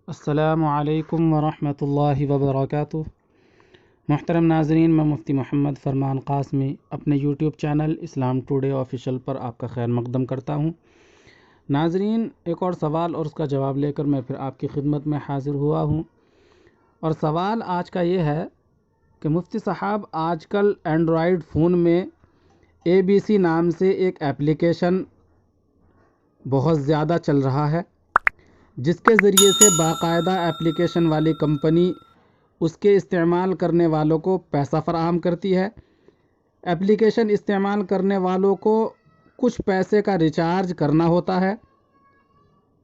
السلام علیکم ورحمۃ اللہ وبرکاتہ۔ محترم ناظرین، میں مفتی محمد فرمان قاسمی اپنے یوٹیوب چینل اسلام ٹوڈے آفیشیل پر آپ کا خیر مقدم کرتا ہوں۔ ناظرین، ایک اور سوال اور اس کا جواب لے کر میں پھر آپ کی خدمت میں حاضر ہوا ہوں، اور سوال آج کا یہ ہے کہ مفتی صاحب، آج کل اینڈرائیڈ فون میں ABC نام سے ایک ایپلیکیشن بہت زیادہ چل رہا ہے، جس کے ذریعے سے باقاعدہ ایپلیکیشن والی کمپنی اس کے استعمال کرنے والوں کو پیسہ فراہم کرتی ہے۔ ایپلیکیشن استعمال کرنے والوں کو کچھ پیسے کا ریچارج کرنا ہوتا ہے،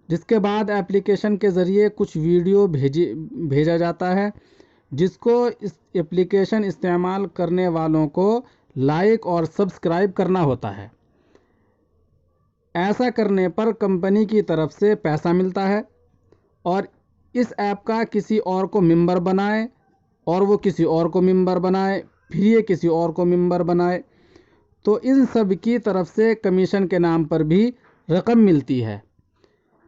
جس کے بعد ایپلیکیشن کے ذریعے کچھ ویڈیو بھیجا جاتا ہے، جس کو اس ایپلیکیشن استعمال کرنے والوں کو لائک اور سبسکرائب کرنا ہوتا ہے۔ ایسا کرنے پر کمپنی کی طرف سے پیسہ ملتا ہے، اور اس ایپ کا کسی اور کو ممبر بنائے اور وہ کسی اور کو ممبر بنائے، پھر یہ کسی اور کو ممبر بنائے، تو ان سب کی طرف سے کمیشن کے نام پر بھی رقم ملتی ہے۔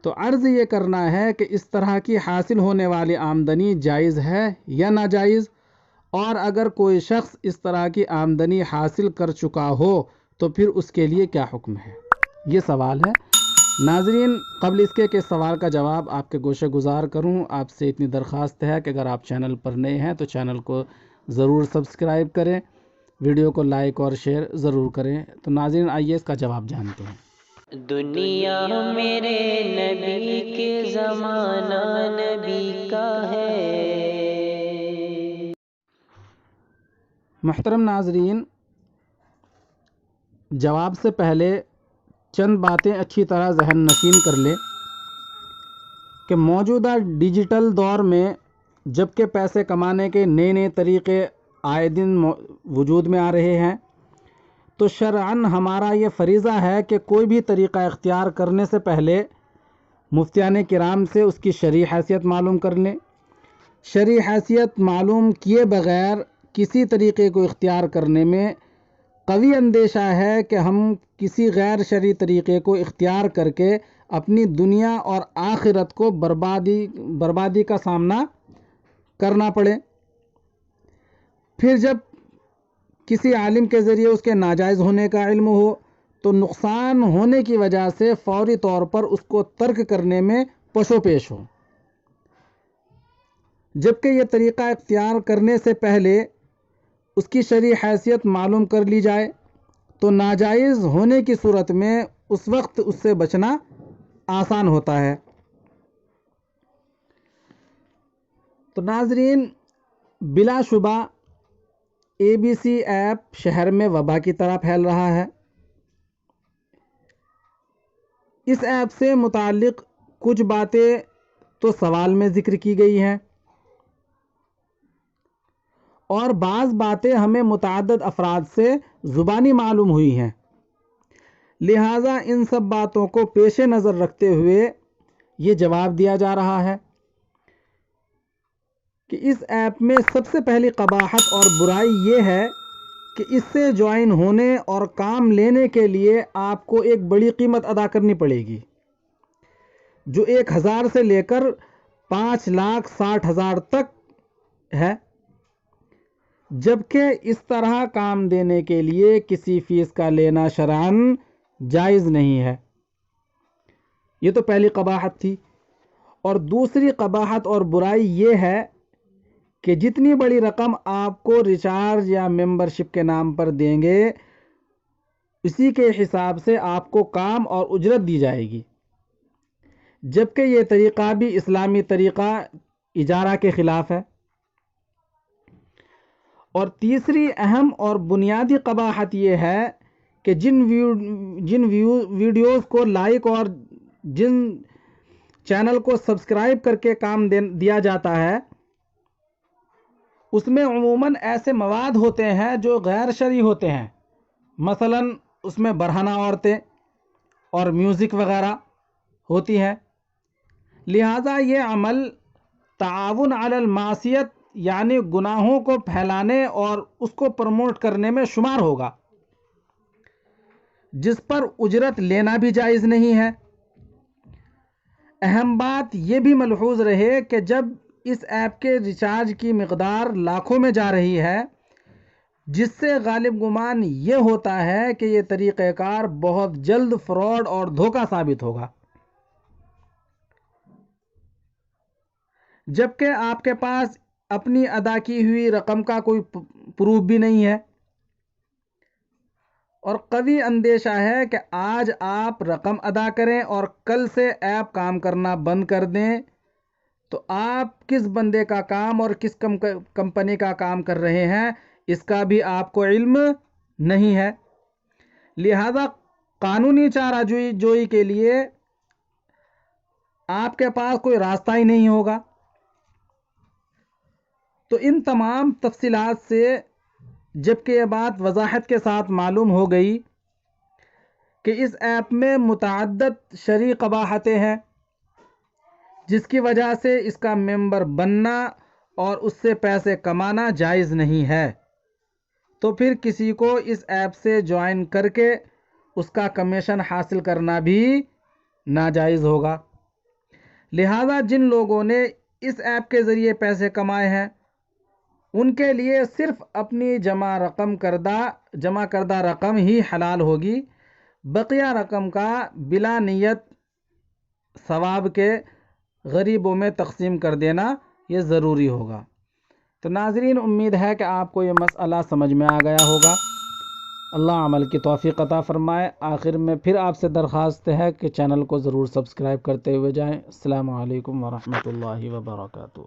تو عرض یہ کرنا ہے کہ اس طرح کی حاصل ہونے والی آمدنی جائز ہے یا ناجائز، اور اگر کوئی شخص اس طرح کی آمدنی حاصل کر چکا ہو تو پھر اس کے لیے کیا حکم ہے؟ یہ سوال ہے۔ ناظرین، قبل اس کے سوال کا جواب آپ کے گوشے گزار کروں، آپ سے اتنی درخواست ہے کہ اگر آپ چینل پر نئے ہیں تو چینل کو ضرور سبسکرائب کریں، ویڈیو کو لائک اور شیئر ضرور کریں۔ تو ناظرین، آئیے اس کا جواب جانتے ہیں۔ دنیا میرے نبی کے زمانہ نبی کا ہے۔ محترم ناظرین، جواب سے پہلے چند باتیں اچھی طرح ذہن نشین کر لیں کہ موجودہ ڈیجیٹل دور میں جب کہ پیسے کمانے کے نئے نئے طریقے آئے دن وجود میں آ رہے ہیں، تو شرعاً ہمارا یہ فریضہ ہے کہ کوئی بھی طریقہ اختیار کرنے سے پہلے مفتیان کرام سے اس کی شرعی حیثیت معلوم کر لیں۔ شرعی حیثیت معلوم کیے بغیر کسی طریقے کو اختیار کرنے میں قوی اندیشہ ہے کہ ہم کسی غیر شرعی طریقے کو اختیار کر کے اپنی دنیا اور آخرت کو بربادی کا سامنا کرنا پڑے۔ پھر جب کسی عالم کے ذریعے اس کے ناجائز ہونے کا علم ہو تو نقصان ہونے کی وجہ سے فوری طور پر اس کو ترک کرنے میں پشو پیش ہو، جبکہ یہ طریقہ اختیار کرنے سے پہلے اس کی شرعی حیثیت معلوم کر لی جائے تو ناجائز ہونے کی صورت میں اس وقت اس سے بچنا آسان ہوتا ہے۔ تو ناظرین، بلا شبہ ABC ایپ شہر میں وبا کی طرح پھیل رہا ہے۔ اس ایپ سے متعلق کچھ باتیں تو سوال میں ذکر کی گئی ہیں، اور بعض باتیں ہمیں متعدد افراد سے زبانی معلوم ہوئی ہیں، لہٰذا ان سب باتوں کو پیش نظر رکھتے ہوئے یہ جواب دیا جا رہا ہے کہ اس ایپ میں سب سے پہلی قباحت اور برائی یہ ہے کہ اس سے جوائن ہونے اور کام لینے کے لیے آپ کو ایک بڑی قیمت ادا کرنی پڑے گی، جو 1000 سے لے کر 5,60,000 تک ہے، جبکہ اس طرح کام دینے کے لیے کسی فیس کا لینا شرعاً جائز نہیں ہے۔ یہ تو پہلی قباحت تھی۔ اور دوسری قباحت اور برائی یہ ہے کہ جتنی بڑی رقم آپ کو ریچارج یا ممبرشپ کے نام پر دیں گے، اسی کے حساب سے آپ کو کام اور اجرت دی جائے گی، جبکہ یہ طریقہ بھی اسلامی طریقہ اجارہ کے خلاف ہے۔ اور تیسری اہم اور بنیادی قباحت یہ ہے کہ جن ویڈیوز کو لائک اور جن چینل کو سبسکرائب کر کے کام دیا جاتا ہے، اس میں عموماً ایسے مواد ہوتے ہیں جو غیر شرعی ہوتے ہیں، مثلاً اس میں برہنہ عورتیں اور میوزک وغیرہ ہوتی ہیں، لہٰذا یہ عمل تعاون علی المعصیت یعنی گناہوں کو پھیلانے اور اس کو پروموٹ کرنے میں شمار ہوگا، جس پر اجرت لینا بھی جائز نہیں ہے۔ اہم بات یہ بھی ملحوظ رہے کہ جب اس ایپ کے ریچارج کی مقدار لاکھوں میں جا رہی ہے، جس سے غالب گمان یہ ہوتا ہے کہ یہ طریقہ کار بہت جلد فراڈ اور دھوکہ ثابت ہوگا، جبکہ آپ کے پاس اپنی ادا کی ہوئی رقم کا کوئی پروف بھی نہیں ہے، اور قوی اندیشہ ہے کہ آج آپ رقم ادا کریں اور کل سے ایپ کام کرنا بند کر دیں، تو آپ کس بندے کا کام اور کس کمپنی کا کام کر رہے ہیں اس کا بھی آپ کو علم نہیں ہے۔ لہذا قانونی چارہ جوئی کے لیے آپ کے پاس کوئی راستہ ہی نہیں ہوگا۔ تو ان تمام تفصیلات سے جبکہ یہ بات وضاحت کے ساتھ معلوم ہو گئی کہ اس ایپ میں متعدد شرعی قباحتیں ہیں، جس کی وجہ سے اس کا ممبر بننا اور اس سے پیسے کمانا جائز نہیں ہے، تو پھر کسی کو اس ایپ سے جوائن کر کے اس کا کمیشن حاصل کرنا بھی ناجائز ہوگا۔ لہذا جن لوگوں نے اس ایپ کے ذریعے پیسے کمائے ہیں ان کے لیے صرف اپنی جمع کردہ رقم ہی حلال ہوگی، بقیہ رقم کا بلا نیت ثواب کے غریبوں میں تقسیم کر دینا یہ ضروری ہوگا۔ تو ناظرین، امید ہے کہ آپ کو یہ مسئلہ سمجھ میں آ گیا ہوگا۔ اللہ عمل کی توفیق عطا فرمائے۔ آخر میں پھر آپ سے درخواست ہے کہ چینل کو ضرور سبسکرائب کرتے ہوئے جائیں۔ السلام علیکم ورحمۃ اللہ وبرکاتہ۔